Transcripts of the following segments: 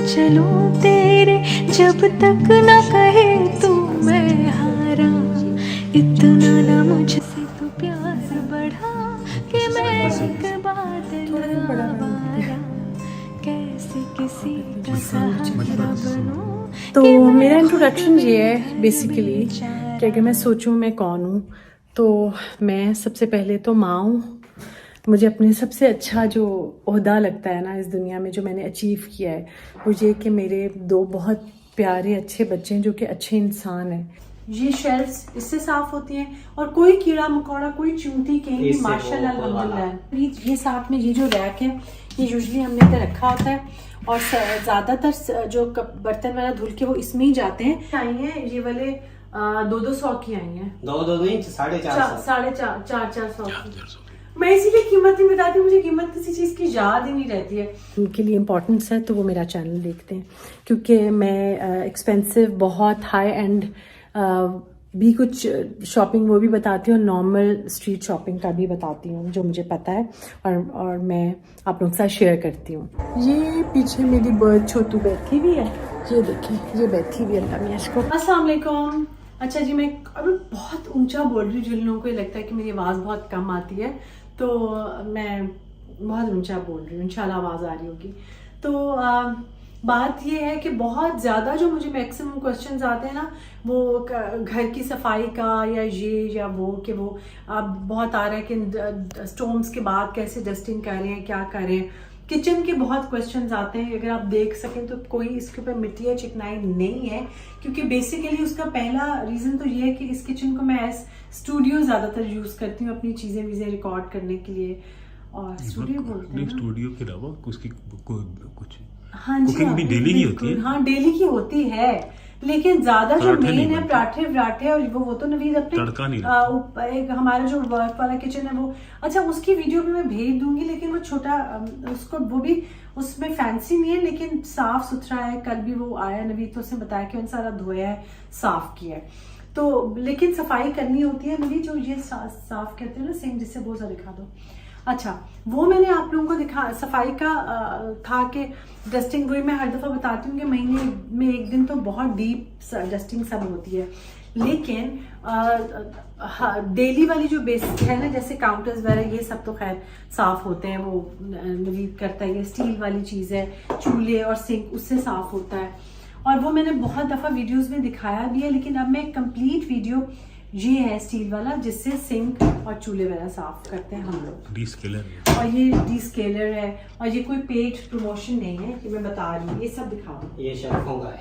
चलूं तेरे जब तक न कहे तू मैं हारा, इतना ना मुझसे तू प्यार बढ़ा कि मैं एक बादल आवारा, कैसे किसी का सहारा बनूं।2 नहीं 450 की। मैं इसीलिए कीमत नहीं बताती, मुझे कीमत किसी चीज़ की याद ही नहीं रहती है। उनके लिए इम्पोर्टेंस है तो वो मेरा चैनल देखते हैं, क्योंकि मैं एक्सपेंसिव बहुत हाई एंड भी कुछ शॉपिंग वो भी बताती हूँ, नॉर्मल स्ट्रीट शॉपिंग का भी बताती हूँ जो मुझे पता है और मैं आप लोगों के साथ शेयर करती हूँ। ये पीछे मेरी बर्ड छोटू बैठी हुई है, ये देखें ये बैठी हुई है अल्लाह मियां को। अस्सलाम वालेकुम। अच्छा जी, मैं अभी बहुत ऊंचा बोल रही हूँ, जिन लोगों को ये लगता है कि मेरी आवाज़ बहुत कम आती है तो मैं बहुत ऊंचा बोल रही हूँ, इंशाल्लाह आवाज़ आ रही होगी। तो बात ये है कि बहुत ज़्यादा जो मुझे मैक्सिमम क्वेश्चंस आते हैं ना, वो घर की सफाई का या ये या वो, कि वो अब बहुत आ रहा है कि स्टोन्स के बाद कैसे डस्टिंग कर रहे हैं, क्या कर रहे हैं। किचन के बहुत क्वेश्चंस आते हैं, अगर आप देख सकें तो कोई इसके ऊपर मिट्टी या चिकनाई नहीं है, क्योंकि बेसिकली उसका पहला रीज़न तो ये है कि इस किचन को मैं एज स्टूडियो ज़्यादातर यूज़ करती हूँ अपनी चीज़ें वीज़ें रिकॉर्ड करने के लिए। और स्टूडियो बोलते हैं, स्टूडियो के अलावा उसकी कुछ हाँ जी, कुकिंग भी डेली की होती है। हाँ डेली की होती है, लेकिन ज्यादा जो मेन है पराठे वराठे और वो तो नवीद अपने तड़का नहीं एक हमारा जो वर्क वाला किचन है वो, अच्छा उसकी वीडियो भी मैं भेज दूंगी, लेकिन वो छोटा उसको वो भी उसमें फैंसी नहीं है लेकिन साफ सुथरा है। कल भी वो आया नवीद तो उसने बताया कि उन सारा धोया है, साफ किया है, तो लेकिन सफाई करनी होती है। नवीद जो ये साफ कहते हैं ना सिंक, जिससे बहुत सा दिखा दो। अच्छा, वो मैंने आप लोगों को दिखा सफाई का था कि डस्टिंग, वही मैं हर दफ़ा बताती हूँ कि महीने में एक दिन तो बहुत डीप डस्टिंग सब होती है, लेकिन डेली वाली जो बेसिक है ना, जैसे काउंटर्स वगैरह ये सब तो खैर साफ होते हैं, वो नवीद करता है। ये स्टील वाली चीज़ है, चूल्हे और सिंक उससे साफ होता है, और वो मैंने बहुत दफ़ा वीडियोज़ में दिखाया भी है, लेकिन अब मैं कंप्लीट वीडियो ये है स्टील वाला जिससे सिंक और चूल्हे वगैरह साफ करते हैं हम लोग। डीस्केलर और ये डीस्केलर है, और ये कोई पेड प्रमोशन नहीं है कि मैं बता रही हूँ, ये सब दिखा दूँ। ये शेल्फों का है,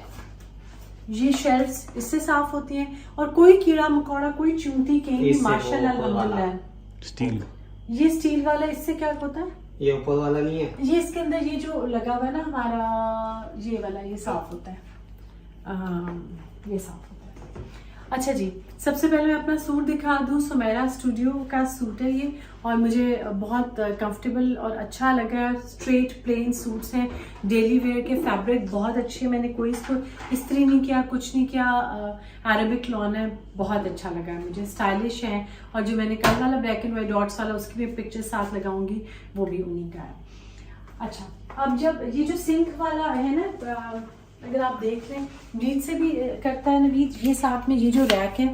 ये शेल्फ्स इससे साफ होती हैं और कोई कीड़ा मकोड़ा कोई चूंटी कहीं माशाल्लाह अल्हम्दुलिल्लाह। स्टील, ये स्टील वाला इससे क्या होता है, ये ऊपर वाला नहीं है, ये इसके अंदर ये जो लगा हुआ है ना हमारा, ये वाला ये साफ होता है, ये साफ होता है। अच्छा जी, सबसे पहले मैं अपना सूट दिखा दूँ। सुमेरा स्टूडियो का सूट है ये, और मुझे बहुत कंफर्टेबल और अच्छा लगा। स्ट्रेट प्लेन सूट्स हैं, डेली वेयर के, फैब्रिक बहुत अच्छे, मैंने कोई इसको इस्त्री नहीं किया, कुछ नहीं किया, अरेबिक लॉन है, बहुत अच्छा लगा मुझे, स्टाइलिश है। और जो मैंने कल वाला ब्लैक एंड वाइट डॉट्स वाला, उसकी भी पिक्चर साथ लगाऊंगी, वो भी उन्हीं का है। अच्छा, अब जब ये जो सिंक वाला है ना, अगर आप देख लें, नवीद से भी करता है नवीद, ये साथ में ये जो रैक है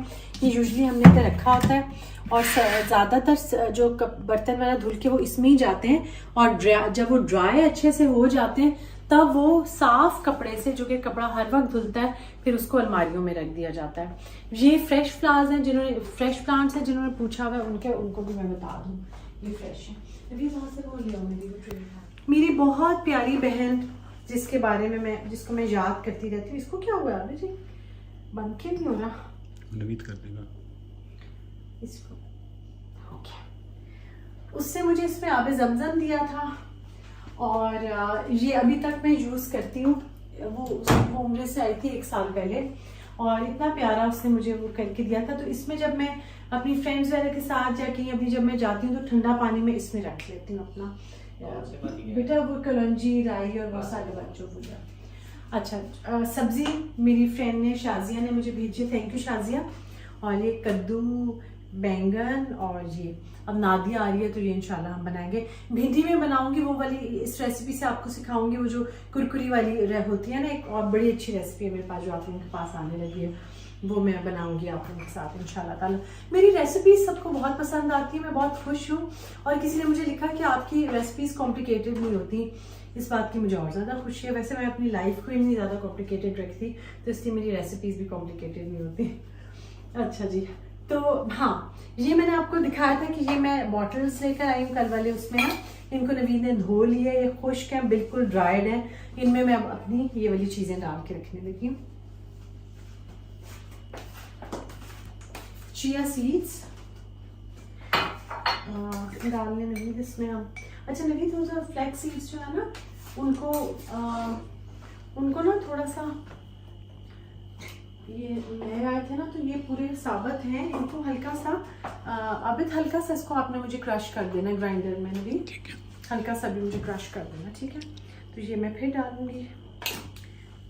ये यूजुअली हमने इधर रखा होता है और ज़्यादातर जो बर्तन वाला धुल के वो इसमें ही जाते हैं, और जब वो ड्राई अच्छे से हो जाते हैं तब वो साफ कपड़े से, जो कि कपड़ा हर वक्त धुलता है, फिर उसको अलमारियों में रख दिया जाता है। ये फ्रेश फ्लावर्स हैं, फ्रेश प्लांट्स हैं, जिन्होंने पूछा हुआ है उनको भी मैं बता दूँ, ये फ्रेश है। नवीद वहाँ से वो लिया, मेरी बहुत प्यारी बहन जिसके बारे में जिसको मैं याद करती रहती हूँ, इसको क्या हुआ है जी, बन के नहीं हो रहा, नवीद कर देगा इसको हो गया। उससे मुझे इसमें आबे ज़मज़म दिया था, और ये अभी तक मैं यूज़ करती हूँ। वो उम्र से आई थी 1 साल पहले, और इतना प्यारा उसने मुझे वो करके दिया था। तो इसमें जब मैं अपनी फ्रेंड्स वगैरह के साथ या कहीं अभी जब मैं जाती हूँ तो ठंडा पानी में इसमें रख लेती हूँ अपना बेटा, वो कलंजी राई और बहुत सारे बच्चों को। अच्छा, सब्जी मेरी फ्रेंड ने, शाजिया ने मुझे भेजी, थैंक यू शाजिया। और ये कद्दू बैंगन और ये अब नादिया आ रही है तो ये इंशाल्लाह हम बनाएंगे। भिंडी में बनाऊंगी वो वाली, इस रेसिपी से आपको सिखाऊंगी वो जो कुरकुरी वाली होती है ना, एक और बड़ी अच्छी रेसिपी है मेरे पास जो आप लोगों के पास आने लगी है, वो मैं बनाऊंगी आप लोगों के साथ इंशाल्लाह ताला। मेरी रेसिपीज सबको बहुत पसंद आती है, मैं बहुत खुश हूँ। और किसी ने मुझे लिखा कि आपकी रेसिपीज कॉम्प्लिकेटेड नहीं होती, इस बात की मुझे और ज़्यादा खुशी है। वैसे मैं अपनी लाइफ को इतनी ज़्यादा कॉम्प्लिकेटेड रखती तो इसलिए मेरी रेसिपीज भी कॉम्प्लिकेटेड नहीं होती। अच्छा जी, तो हाँ, ये मैंने आपको दिखाया था कि ये मैं बॉटल्स लेकर आई हूँ कल वाले, उसमें ना इनको नवीद ने धो लिया, ये खुश्क हैं, बिल्कुल ड्राइड हैं। इनमें मैं अब अपनी ये वाली चीज़ें डाल के रखने लगी हूँ। चिया सीड्स डालने नवीद इसमें हम। अच्छा नवीद, वो जो फ्लैक्स सीड्स जो है ना उनको ना थोड़ा सा, ये नए आए थे ना तो ये पूरे साबुत हैं, इनको हल्का सा अबित हल्का सा इसको आपने मुझे क्रश कर देना ग्राइंडर में नवीद, ठीक है। हल्का सा भी मुझे क्रश कर देना, ठीक है। तो ये मैं फिर डालूंगी,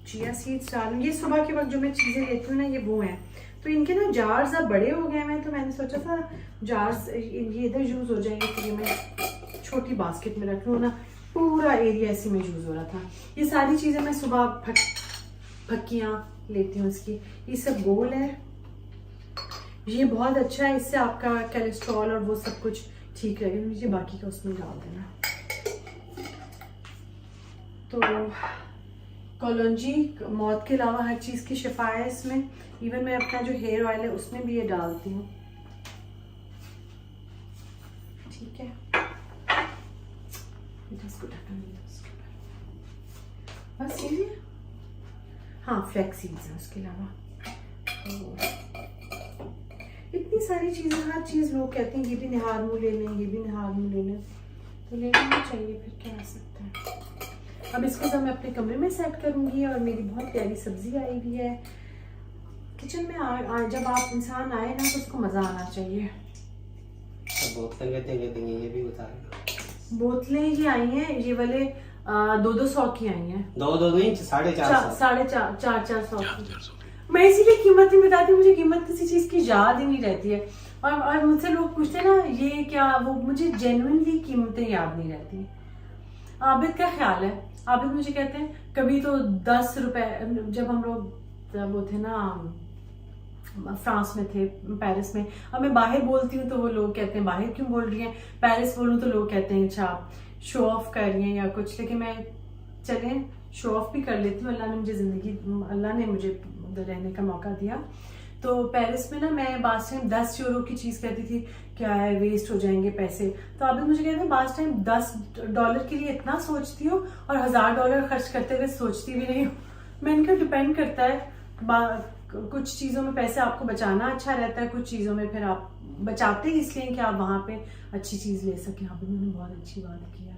चिया सीड्स डालूंगी। सुबह के वक्त जो मैं चीज़ें लेती हूँ ना ये वो हैं, तो इनके ना जार्स अब बड़े हो गए हैं, तो मैंने सोचा था जार्स ये इधर यूज़ हो जाएंगे, तो ये मैं छोटी बास्केट में रख लूँ ना, पूरा एरिया इसी में यूज़ हो रहा था। ये सारी चीज़ें मैं सुबह फक्कियाँ लेती हूँ इसकी, ये सब गोल है, ये बहुत अच्छा है, इससे आपका कोलेस्ट्रॉल और वो सब कुछ ठीक रहेगा। मुझे बाकी का उसमें डाल देना। तो कॉलोंजी मौत के अलावा हर चीज़ की शिफा है इसमें, इवन मैं अपना जो हेयर ऑयल है उसमें भी ये डालती हूँ, ठीक है। इसको ढक्कन दे दो उसके ऊपर, बस ये हाँ फ्लैक्स सीड्स हैं उसके अलावा। इतनी सारी चीज़ें, हर चीज़ लोग कहते हैं ये भी निहार मुँह ले लें, ये भी निहार मुँह ले लें, तो लेना चाहिए, फिर क्या हो सकता है। अब इसको जब मैं अपने कमरे में सेट करूँगी, और मेरी बहुत प्यारी सब्जी आई हुई है किचन में। जब आप इंसान आए ना तो उसको मज़ा आना चाहिए। बोतलें कहते हैं ये भी उतार। बोतलें ये आई हैं, ये वाले 200 की आई हैं, 2 नहीं 450 450 की। मैं इसीलिए कीमत नहीं बताती, मुझे कीमत किसी चीज़ की याद ही नहीं रहती है। और मुझसे लोग पूछते हैं ना ये क्या, वो मुझे जेन्युइनली कीमतें याद नहीं रहती। आबिद का ख्याल है, आबिद मुझे कहते हैं कभी तो 10 रुपए, जब हम लोग वो थे ना फ्रांस में थे, पेरिस में, अब मैं बाहर बोलती हूँ तो वो लोग कहते हैं बाहर क्यों बोल रही हैं, पेरिस बोलूँ तो लोग कहते हैं अच्छा आप शो ऑफ कर रही हैं या कुछ। लेकिन मैं चलें शो ऑफ भी कर लेती हूँ, अल्लाह ने मुझे उधर रहने का मौका दिया। तो पेरिस में ना मैं बास टाइम 10 यूरो की चीज़ कहती थी क्या है वेस्ट हो जाएंगे पैसे, तो अब मुझे कहते हैं बास टाइम $10 के लिए इतना सोचती हो और $1000 खर्च करते हुए सोचती भी नहीं हूँ। मैं इनका डिपेंड करता है, कुछ चीज़ों में पैसे आपको बचाना अच्छा रहता है, कुछ चीज़ों में फिर आप बचाते इसलिए कि आप वहाँ पे अच्छी चीज़ ले सकें। यहाँ पे मैंने बहुत अच्छी बात किया।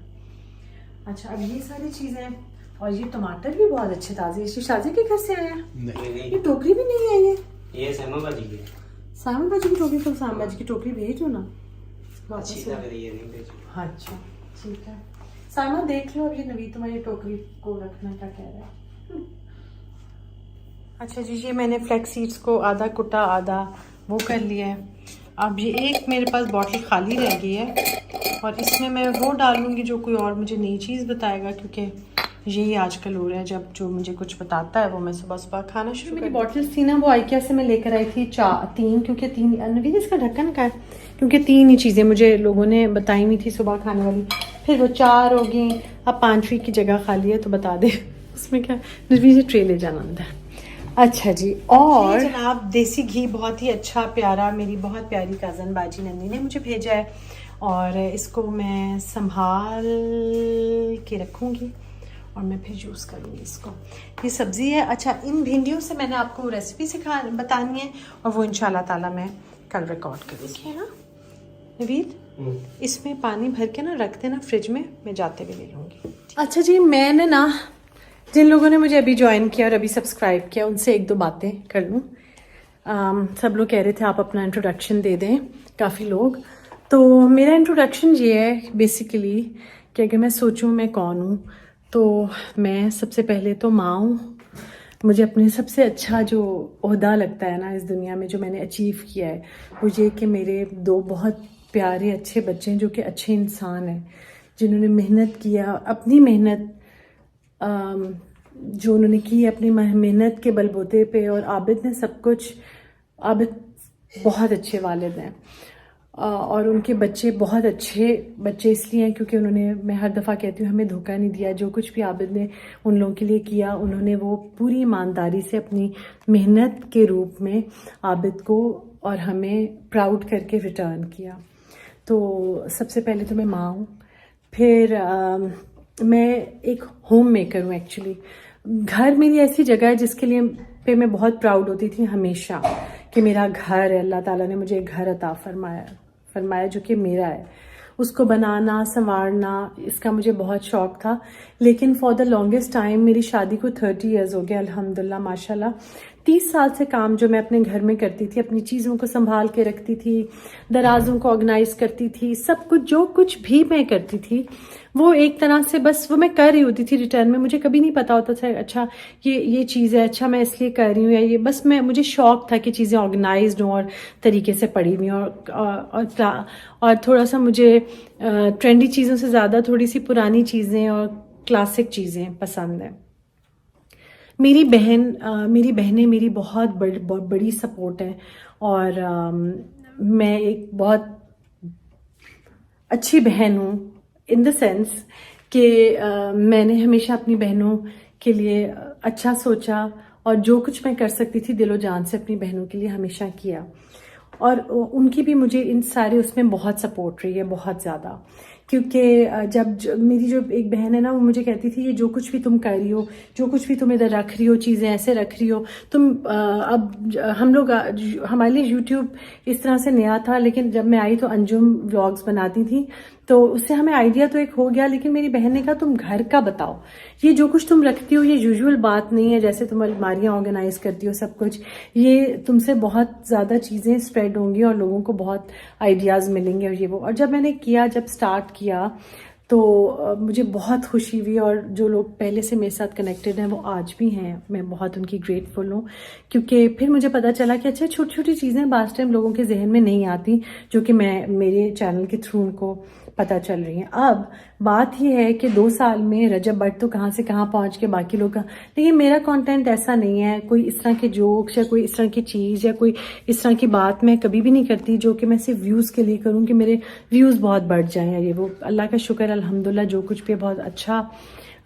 अच्छा अब ये सारी चीज़ें, और ये टमाटर भी बहुत अच्छे ताज़े, ये शाजी के घर से आया, ये टोकरी भी नहीं आई है, ये सामा भाजी की, सामा भाजी की टोकरी, तो सामा भाजी की टोकरी भेज दो ना अच्छी लग रही है, नहीं भेजो। अच्छा ठीक है सामा, देख लो अब ये नवी तुम्हारी टोकरी को रखना क्या कह रहा है। अच्छा जी, ये मैंने फ्लैक्स सीड्स को आधा कुटा आधा वो कर लिया है। अब ये एक मेरे पास बॉटल खाली रह गई है, और इसमें मैं वो डालूंगी जो कोई और मुझे नई चीज़ बताएगा, क्योंकि यही आजकल हो रहा है, जब जो मुझे कुछ बताता है वो मैं सुबह सुबह खाना शुरू। मेरी बॉटल्स थी ना वो आइकिया से मैं लेकर आई थी 3, क्योंकि 3 नवीद इसका ढक्कन का है, क्योंकि 3 ही चीज़ें मुझे लोगों ने बताई हुई थी सुबह खाने वाली, फिर वो 4 हो गई, अब 5वीं की जगह खाली है तो बता दे उसमें क्या। नवीद से ट्रे ले जाना अंदर। अच्छा जी, और जनाब देसी घी बहुत ही अच्छा प्यारा, मेरी बहुत प्यारी कज़न बाजी नंदी ने मुझे भेजा है, और इसको मैं संभाल के रखूँगी और मैं फिर यूज़ करूँगी इसको। ये सब्ज़ी है। अच्छा इन भिंडियों से मैंने आपको रेसिपी बतानी है, और वो इंशाल्लाह ताला मैं कल रिकॉर्ड करूँगी, है ना नवीद। इसमें पानी भर के ना रख देना फ्रिज में, मैं जाते हुए ले लूँगी। अच्छा जी, मैंने ना जिन लोगों ने मुझे अभी ज्वाइन किया और अभी सब्सक्राइब किया उनसे 1-2 बातें कर लूँ। सब लोग कह रहे थे आप अपना इंट्रोडक्शन दे दें, काफ़ी लोग। तो मेरा इंट्रोडक्शन ये है बेसिकली कि अगर मैं सोचूं मैं कौन हूँ, तो मैं सबसे पहले तो माँ हूँ, मुझे अपने सबसे अच्छा जो ओहदा लगता है ना इस दुनिया में, जो मैंने अचीव किया है, वो ये कि मेरे 2 बहुत प्यारे अच्छे बच्चे हैं जो कि अच्छे इंसान हैं, जिन्होंने मेहनत किया, अपनी मेहनत जो उन्होंने की अपनी मेहनत के बलबूते पे। और आबिद ने सब कुछ, आबिद बहुत अच्छे वालिद हैं और उनके बच्चे बहुत अच्छे बच्चे इसलिए हैं क्योंकि उन्होंने, मैं हर दफ़ा कहती हूँ, हमें धोखा नहीं दिया। जो कुछ भी आबिद ने उन लोगों के लिए किया, उन्होंने वो पूरी ईमानदारी से अपनी मेहनत के रूप में आबिद को और हमें प्राउड करके रिटर्न किया। तो सबसे पहले तो मैं माँ हूँ, फिर मैं एक होम मेकर हूँ एक्चुअली। घर मेरी ऐसी जगह है जिसके लिए पे मैं बहुत प्राउड होती थी हमेशा कि मेरा घर है, अल्लाह ताला ने मुझे एक घर अता फरमाया जो कि मेरा है। उसको बनाना संवारना इसका मुझे बहुत शौक था, लेकिन फॉर द लॉन्गेस्ट टाइम, मेरी शादी को 30 इयर्स हो गए अल्हम्दुलिल्लाह माशाल्लाह। 30 साल से काम जो मैं अपने घर में करती थी, अपनी चीज़ों को संभाल के रखती थी, दराजों को ऑर्गेनाइज करती थी, सब कुछ जो कुछ भी मैं करती थी वो एक तरह से बस वो मैं कर रही होती थी रिटर्न में। मुझे कभी नहीं पता होता था अच्छा ये चीज़ है, अच्छा मैं इसलिए कर रही हूँ, या ये बस मुझे शौक था कि चीज़ें ऑर्गेनाइज्ड हों और तरीके से पड़ी हुई और थोड़ा सा मुझे ट्रेंडी चीज़ों से ज़्यादा थोड़ी सी पुरानी चीज़ें और क्लासिक चीज़ें पसंद हैं। मेरी बहनें मेरी बहुत बड़ी सपोर्ट है और मैं एक बहुत अच्छी बहन हूँ इन द सेंस कि मैंने हमेशा अपनी बहनों के लिए अच्छा सोचा और जो कुछ मैं कर सकती थी दिलो जान से अपनी बहनों के लिए हमेशा किया। और उनकी भी मुझे इन सारे उसमें बहुत सपोर्ट रही है, बहुत ज़्यादा। क्योंकि मेरी जो एक बहन है ना, वो मुझे कहती थी ये जो कुछ भी तुम कर रही हो, जो कुछ भी तुम इधर रख रही हो, चीज़ें ऐसे रख रही हो तुम, अब हम लोग हमारे लिए यूट्यूब इस तरह से नया था, लेकिन जब मैं आई तो अंजुम व्लॉग्स बनाती थी तो उससे हमें आइडिया तो एक हो गया। लेकिन मेरी बहन ने कहा तुम घर का बताओ, ये जो कुछ तुम रखती हो ये यूजुअल बात नहीं है, जैसे तुम अलमारियाँ ऑर्गेनाइज करती हो सब कुछ, ये तुमसे बहुत ज़्यादा चीज़ें स्प्रेड होंगी और लोगों को बहुत आइडियाज़ मिलेंगे और ये वो। और जब मैंने जब स्टार्ट किया तो मुझे बहुत खुशी हुई और जो लोग पहले से मेरे साथ कनेक्टेड हैं वो आज भी हैं, मैं बहुत उनकी ग्रेटफुल हूँ। क्योंकि फिर मुझे पता चला कि अच्छा छोटी छोटी चीज़ें बास टाइम लोगों के जहन में नहीं आती, जो कि मेरे चैनल के थ्रू उनको पता चल रही हैं। अब बात यह है कि 2 साल में रजब भट्ट तो कहाँ से कहाँ पहुँच के बाकी लोग कहाँ, लेकिन मेरा कंटेंट ऐसा नहीं है, कोई इस तरह के जोक्स या कोई इस तरह की चीज़ या कोई इस तरह की बात मैं कभी भी नहीं करती जो कि मैं सिर्फ व्यूज़ के लिए करूँ कि मेरे व्यूज़ बहुत बढ़ जाएं या ये वो। अल्लाह का शुक्र अल्हम्दुलिल्लाह जो कुछ भी बहुत अच्छा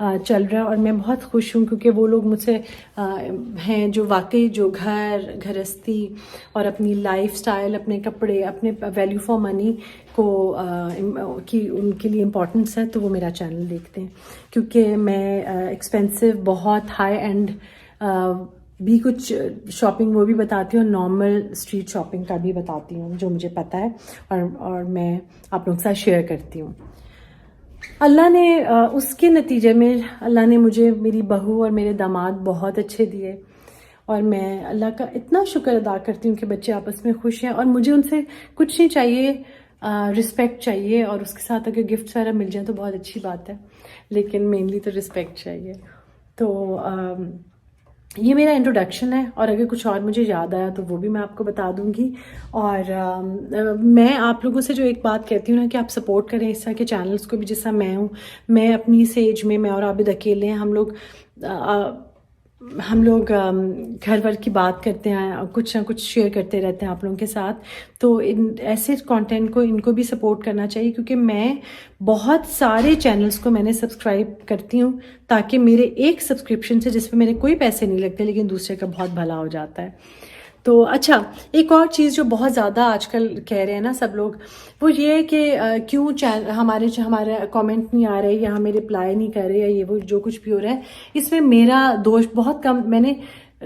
चल रहा है और मैं बहुत खुश हूँ क्योंकि वो लोग मुझसे हैं जो वाकई जो घरस्ती और अपनी लाइफस्टाइल, अपने कपड़े, अपने वैल्यू फॉर मनी को कि उनके लिए इम्पोर्टेंस है, तो वो मेरा चैनल देखते हैं। क्योंकि मैं एक्सपेंसिव बहुत हाई एंड भी कुछ शॉपिंग वो भी बताती हूँ, नॉर्मल स्ट्रीट शॉपिंग का भी बताती हूँ जो मुझे पता है और मैं आप लोगों के साथ शेयर करती हूँ। अल्लाह ने उसके नतीजे में अल्लाह ने मुझे मेरी बहू और मेरे दामाद बहुत अच्छे दिए और मैं अल्लाह का इतना शुक्र अदा करती हूँ कि बच्चे आपस में खुश हैं और मुझे उनसे कुछ नहीं चाहिए, रिस्पेक्ट चाहिए और उसके साथ अगर गिफ्ट सारा मिल जाए तो बहुत अच्छी बात है, लेकिन मेनली तो रिस्पेक्ट चाहिए। तो ये मेरा इंट्रोडक्शन है और अगर कुछ और मुझे याद आया तो वो भी मैं आपको बता दूंगी। और मैं आप लोगों से जो एक बात कहती हूँ ना कि आप सपोर्ट करें इस तरह के चैनल्स को भी, जैसा मैं हूँ। मैं अपनी इस एज में, मैं और आबिद अकेले हैं, हम लोग घर वर की बात करते हैं, कुछ ना कुछ शेयर करते रहते हैं आप लोगों के साथ। तो इन ऐसे कंटेंट को इनको भी सपोर्ट करना चाहिए क्योंकि मैं बहुत सारे चैनल्स को मैंने सब्सक्राइब करती हूँ ताकि मेरे एक सब्सक्रिप्शन से, जिस पे मेरे कोई पैसे नहीं लगते लेकिन दूसरे का बहुत भला हो जाता है। तो अच्छा, एक और चीज़ जो बहुत ज़्यादा आजकल कह रहे हैं ना सब लोग, वो ये है कि क्यों हमारे कमेंट नहीं आ रहे या हमें रिप्लाई नहीं कर रहे या ये वो जो कुछ भी हो रहा है, इसमें मेरा दोष बहुत कम। मैंने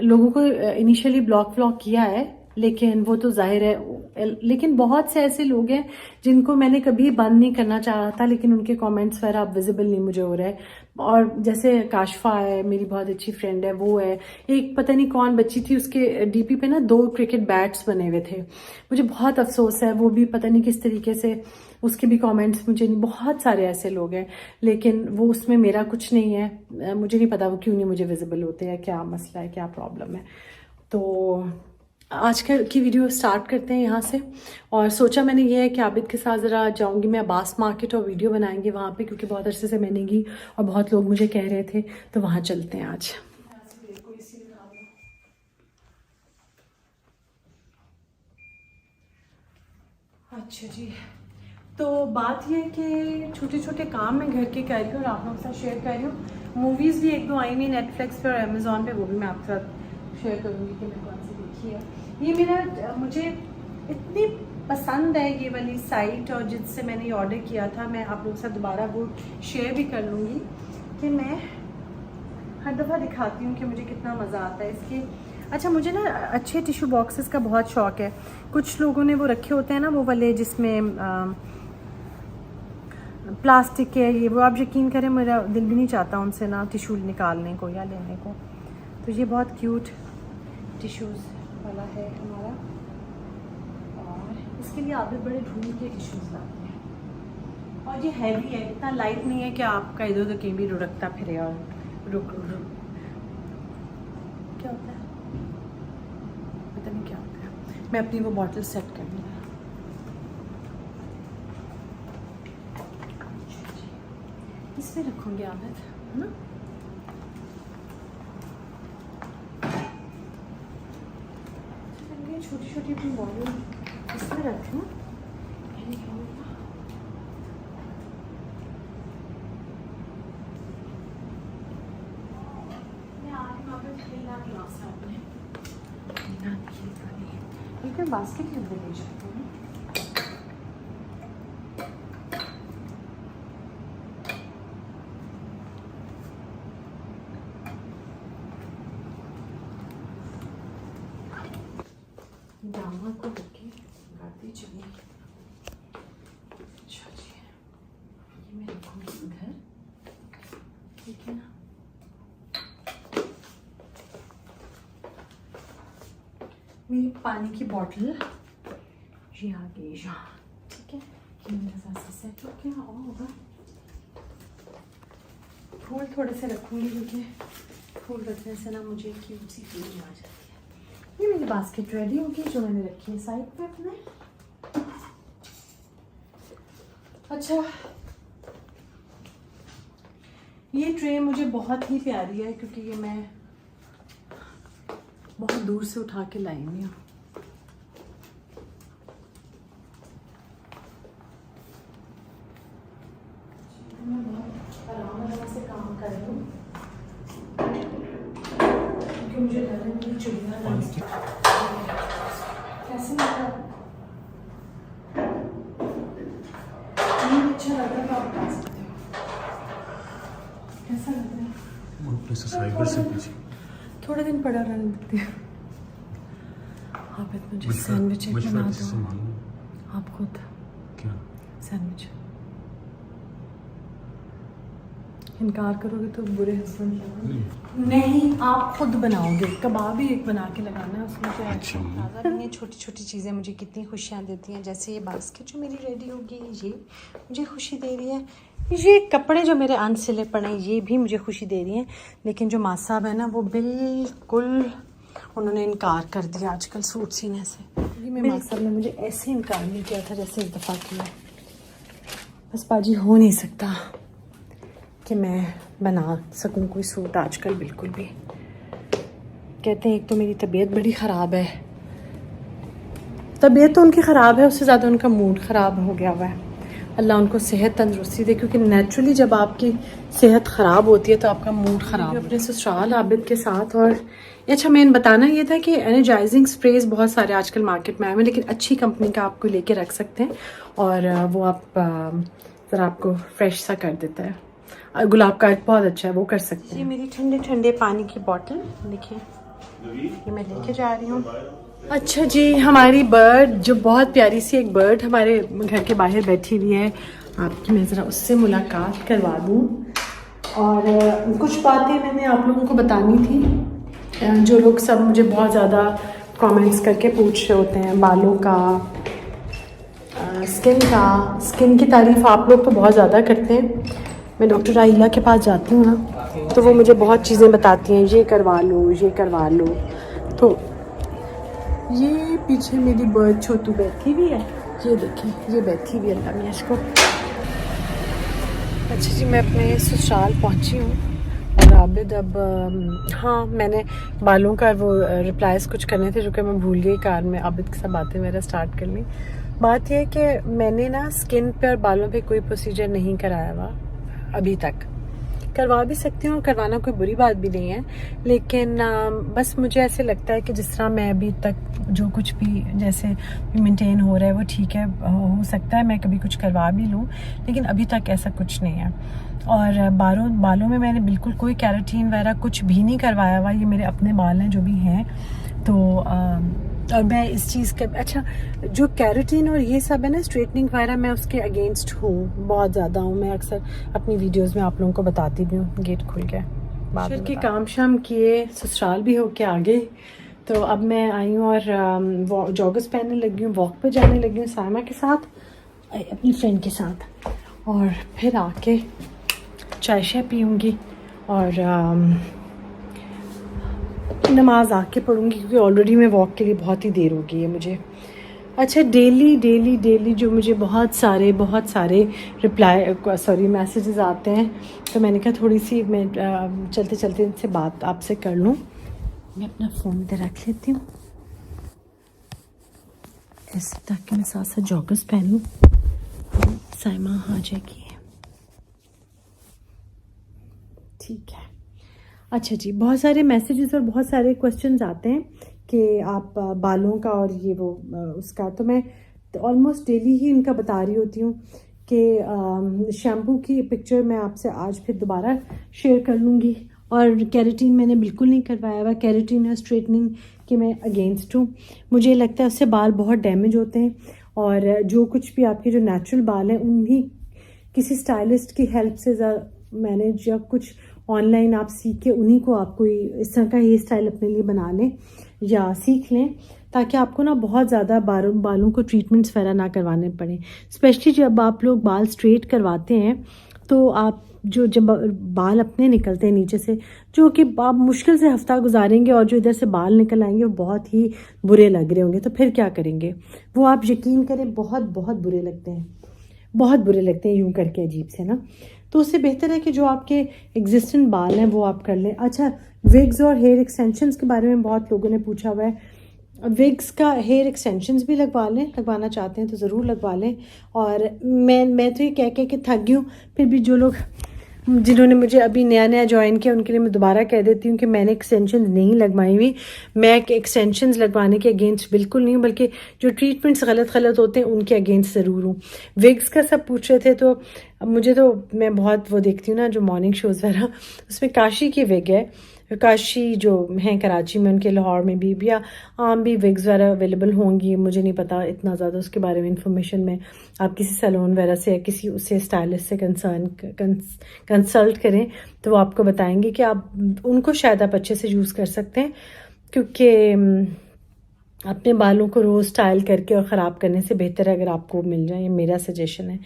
लोगों को इनिशियली ब्लॉक किया है, लेकिन वो तो जाहिर है लेकिन बहुत से ऐसे लोग हैं जिनको मैंने कभी बंद नहीं करना चाहा था, लेकिन उनके कमेंट्स वगैरह अब विजिबल नहीं मुझे हो रहा है। और जैसे काशफा है, मेरी बहुत अच्छी फ्रेंड है, वो है, एक पता नहीं कौन बच्ची थी, उसके डीपी पे ना 2 क्रिकेट बैट्स बने हुए थे। मुझे बहुत अफसोस है, वो भी पता नहीं किस तरीके से, उसके भी कमेंट्स मुझे नहीं, बहुत सारे ऐसे लोग हैं, लेकिन वो उसमें मेरा कुछ नहीं है। मुझे नहीं पता वो क्यों नहीं मुझे विजिबल होते हैं, क्या मसला है, क्या प्रॉब्लम है। तो आज की वीडियो स्टार्ट करते हैं यहाँ से। और सोचा मैंने ये है कि आबिद के साथ ज़रा जाऊँगी मैं अब्बास मार्केट और वीडियो बनाएंगे वहाँ पे, क्योंकि बहुत अरसे से मैं नहीं गई और बहुत लोग मुझे कह रहे थे, तो वहाँ चलते हैं आज। अच्छा जी, तो बात यह है कि छोटे छोटे काम मैं घर के कर रही हूँ और आप लोगों के साथ शेयर कर रही हूँ। मूवीज़ भी 1-2 आई हुई नेटफ्लिक्स पे और अमेज़ॉन पे, वो भी मैं आपके साथ शेयर करूँगी कि मैं कौन सी देखी है। ये मेरा मुझे इतनी पसंद है ये वाली साइट, और जिससे मैंने ये ऑर्डर किया था, मैं आप लोगों के साथ दोबारा वो शेयर भी कर लूँगी कि मैं हर दफ़ा दिखाती हूँ कि मुझे कितना मज़ा आता है इसके। अच्छा, मुझे ना अच्छे टिश्यू बॉक्सेस का बहुत शौक़ है। कुछ लोगों ने वो रखे होते हैं ना, वो वाले जिसमें प्लास्टिक के, ये वो, आप यकीन करें मेरा दिल भी नहीं चाहता उनसे ना टिश्यू निकालने को या लेने को। तो ये बहुत क्यूट टिश्यूज़ वाला है हमारा, और इसके लिए आप भी बड़े ढूंढ के टिश्यूज़ लाते हैं। और ये हैवी है, इतना लाइट नहीं है कि आपका इधर उधर कहीं भी रुड़कता फिरे और रुक क्या होता है पता नहीं क्या होता है। मैं अपनी वो बॉटल सेट कर लूँ। इसमें रखूँगी आबिद, है ना। छोटी छोटी अपनी बॉटल इसमें रखूँ। बास्केट के अंदर ले जाते हैं। दामा को लेके गाड़ी चली। अच्छा जी, ये मैं रखूँगी इधर, ठीक है ना। मेरी पानी की बॉटल ये आ गई यहाँ, ठीक है। ये मेरे साथ से सेट हो गया। और फूल थोड़े से रखूँगी, क्योंकि फूल रखने से ना मुझे क्यूट सी फीलिंग आ जाती है। ये मेरी बास्केट रेडी होगी जो मैंने रखी है साइड पे अपने। अच्छा, ये ट्रे मुझे बहुत ही प्यारी है, क्योंकि ये मैं बहुत दूर से उठा के लाई हुई हूँ। मैं बहुत आराम से काम कर रही हूँ, क्योंकि मुझे डर है मेरी चिड़िया कैसे लग रहा है। अच्छा लग रहा है तो आप बता सकते हो कैसा लग रहा है। थोड़े दिन पड़ा रहने देते हैं। आप मुझे सैंडविच एक बना दो, आप खुद। क्या सैंडविच? इनकार करोगे तो बुरे हस्बैंड नहीं, आप खुद बनाओगे। कबाब ही एक बना के लगाना है उसमें क्या है। ये छोटी छोटी चीज़ें मुझे कितनी खुशियाँ देती हैं। जैसे ये बास्केट जो मेरी रेडी होगी, ये मुझे खुशी दे रही है। ये कपड़े जो मेरे अनसिले पड़े हैं, ये भी मुझे खुशी दे रही हैं। लेकिन जो माँ साहब है ना, वो बिल्कुल उन्होंने इनकार कर दिया आजकल सूट सीने से। ये मेरे माँ साहब ने मुझे ऐसे इनकार नहीं किया था जैसे इस दफ़ा किया। बस बाजी हो नहीं सकता कि मैं बना सकूं कोई सूट आजकल, बिल्कुल भी। कहते हैं एक तो मेरी तबीयत बड़ी ख़राब है। तबीयत तो उनकी ख़राब है, उससे ज़्यादा उनका मूड ख़राब हो गया हुआ है। अल्लाह उनको सेहत तंदुरुस्ती दे, क्योंकि नेचुरली जब आपकी सेहत ख़राब होती है तो आपका मूड ख़राब। अपने ससुराल आबिद के साथ। और अच्छा, मैंने बताना ये था कि एनर्जाइजिंग स्प्रेज बहुत सारे आजकल मार्केट में आए हुए हैं, लेकिन अच्छी कंपनी का आपको लेके रख सकते हैं और वो आप ज़रा आपको फ्रेश सा कर देता है। गुलाब का बहुत अच्छा है, वो कर सकते हैं। ये मेरी ठंडे ठंडे पानी की बॉटल देखिए, ये मैं लेके जा रही हूँ। अच्छा जी, हमारी बर्ड जो बहुत प्यारी सी एक बर्ड हमारे घर के बाहर बैठी हुई है, आपकी मैं ज़रा उससे मुलाकात करवा दूँ। और कुछ बातें मैंने आप लोगों को बतानी थी। जो लोग सब मुझे बहुत ज़्यादा कमेंट्स करके पूछ रहे होते हैं बालों का, स्किन की तारीफ़ आप लोग तो बहुत ज़्यादा करते हैं। मैं डॉक्टर आइला के पास जाती हूँ ना, तो वो मुझे बहुत चीज़ें बताती हैं, ये करवा लो, ये करवा लो। तो ये पीछे मेरी बर्ड छोटू बैठी हुई है, ये देखें, ये बैठी हुई है अल्लाह मियाँ इसको। अच्छा जी, मैं अपने ससुराल पहुंची हूँ और आबिद अब हाँ, मैंने बालों का वो रिप्लाईज कुछ करने थे जो कि मैं भूल गई कार में आबिद के साथ बातें मेरा स्टार्ट कर ली। बात यह है कि मैंने ना स्किन पे और बालों पे कोई प्रोसीजर नहीं कराया हुआ अभी तक। करवा भी सकती हूँ, करवाना कोई बुरी बात भी नहीं है, लेकिन बस मुझे ऐसे लगता है कि जिस तरह मैं अभी तक जो कुछ भी जैसे मेंटेन हो रहा है वो ठीक है। हो सकता है मैं कभी कुछ करवा भी लूँ, लेकिन अभी तक ऐसा कुछ नहीं है। और बालों में मैंने बिल्कुल कोई कैरेटीन वगैरह कुछ भी नहीं करवाया हुआ। ये मेरे अपने बाल हैं जो भी हैं, तो और मैं इस चीज़ के अच्छा जो कैरेटीन और ये सब है ना, स्ट्रेटनिंग वगैरह, मैं उसके अगेंस्ट हूँ, बहुत ज़्यादा हूँ। मैं अक्सर अपनी वीडियोस में आप लोगों को बताती भी हूँ। गेट खुल गया, बाद के काम शाम किए, ससुराल भी होके आ गए, तो अब मैं आई हूँ और जॉगर्स पहनने लगी हूँ, वॉक पे जाने लगी हूँ साइमा के साथ, अपनी फ्रेंड के साथ, और फिर आके चाय शाय पीऊँगी और नमाज आके पढ़ूँगी, क्योंकि ऑलरेडी मैं वॉक के लिए बहुत ही देर हो गई है मुझे। अच्छा, डेली जो मुझे बहुत सारे मैसेजेस आते हैं, तो मैंने कहा थोड़ी सी मैं चलते चलते इनसे बात आपसे कर लूँ। मैं अपना फ़ोन इधर रख लेती हूँ ऐसे, ताकि मैं साथ साथ जॉगर्स पहन लूँ। साइमा आ जाएगी, ठीक है। अच्छा जी, बहुत सारे मैसेजेस और बहुत सारे क्वेश्चंस आते हैं कि आप बालों का और ये वो उसका, तो मैं ऑलमोस्ट डेली ही इनका बता रही होती हूँ कि शैम्पू की पिक्चर मैं आपसे आज फिर दोबारा शेयर कर लूँगी। और कैरेटीन मैंने बिल्कुल नहीं करवाया हुआ। कैरेटीन और स्ट्रेटनिंग के मैं अगेंस्ट हूँ। मुझे लगता है उससे बाल बहुत डैमेज होते हैं, और जो कुछ भी आपके जो नेचुरल बाल हैं उन्हीं किसी स्टाइलिस्ट की हेल्प से मैनेज या कुछ ऑनलाइन आप सीख के उन्हीं को आप कोई इस तरह का हेयर स्टाइल अपने लिए बना लें या सीख लें, ताकि आपको ना बहुत ज़्यादा बालों को ट्रीटमेंट्स वगैरह ना करवाने पड़े। स्पेशली जब आप लोग बाल स्ट्रेट करवाते हैं, तो आप जब बाल अपने निकलते हैं नीचे से, जो कि आप मुश्किल से हफ्ता गुजारेंगे और जो इधर से बाल निकल आएंगे वो बहुत ही बुरे लग रहे होंगे, तो फिर क्या करेंगे? वो आप यकीन करें बहुत बहुत बुरे लगते हैं, बहुत बुरे लगते हैं यूं करके, अजीब से ना। तो उससे बेहतर है कि जो आपके एग्जिस्टेंट बाल हैं वो आप कर लें। अच्छा, विग्स और हेयर एक्सटेंशंस के बारे में बहुत लोगों ने पूछा हुआ है। विग्स का हेयर एक्सटेंशंस भी लगवा लें, लगवाना चाहते हैं तो ज़रूर लगवा लें। और मैं तो ये कह के थक गई हूँ, फिर भी जो लोग जिन्होंने मुझे अभी नया ज्वाइन किया उनके लिए मैं दोबारा कह देती हूँ कि मैंने एक्सटेंशन नहीं लगवाई हुई। मैं एक्सटेंशंस लगवाने के अगेंस्ट बिल्कुल नहीं हूँ, बल्कि जो ट्रीटमेंट्स गलत होते हैं उनके अगेंस्ट ज़रूर हूँ। विग्स का सब पूछ रहे थे, तो मुझे तो मैं बहुत वो देखती हूँ ना जो मॉर्निंग शोज़ वगैरह, उसमें काशी की विग है, काशी जो हैं कराची में, उनके लाहौर में भी या आम भी विग्स वगैरह अवेलेबल होंगी। मुझे नहीं पता इतना ज़्यादा उसके बारे में इंफॉर्मेशन में। आप किसी सैलून वगैरह से या किसी उससे स्टाइलिस्ट से कंसल्ट करें तो वो आपको बताएंगे कि आप उनको शायद आप अच्छे से यूज़ कर सकते हैं, क्योंकि अपने बालों को रोज़ स्टाइल करके और ख़राब करने से बेहतर है अगर आपको मिल जाए, ये मेरा सजेशन है।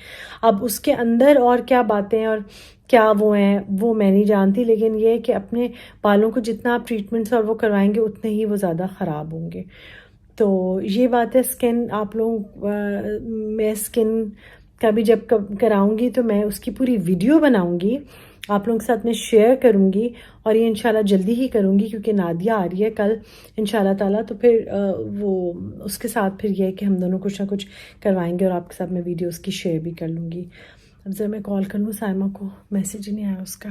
अब उसके अंदर और क्या बातें हैं और क्या वो हैं वो मैं नहीं जानती, लेकिन ये है कि अपने बालों को जितना आप ट्रीटमेंट्स और वो करवाएंगे उतने ही वो ज़्यादा ख़राब होंगे। तो ये बात है। स्किन आप लोग मैं स्किन का भी जब कराऊंगी तो मैं उसकी पूरी वीडियो बनाऊंगी, आप लोगों के साथ में शेयर करूंगी, और ये इंशाल्लाह जल्दी ही करूंगी क्योंकि नादिया आ रही है कल इंशाल्लाह ताला। तो फिर वो उसके साथ फिर ये है कि हम दोनों कुछ ना कुछ करवाएंगे और आपके साथ मैं वीडियो उसकी शेयर भी कर लूँगी। अब ज़रा मैं कॉल कर लूँ साइमा को, मैसेज ही नहीं आया उसका।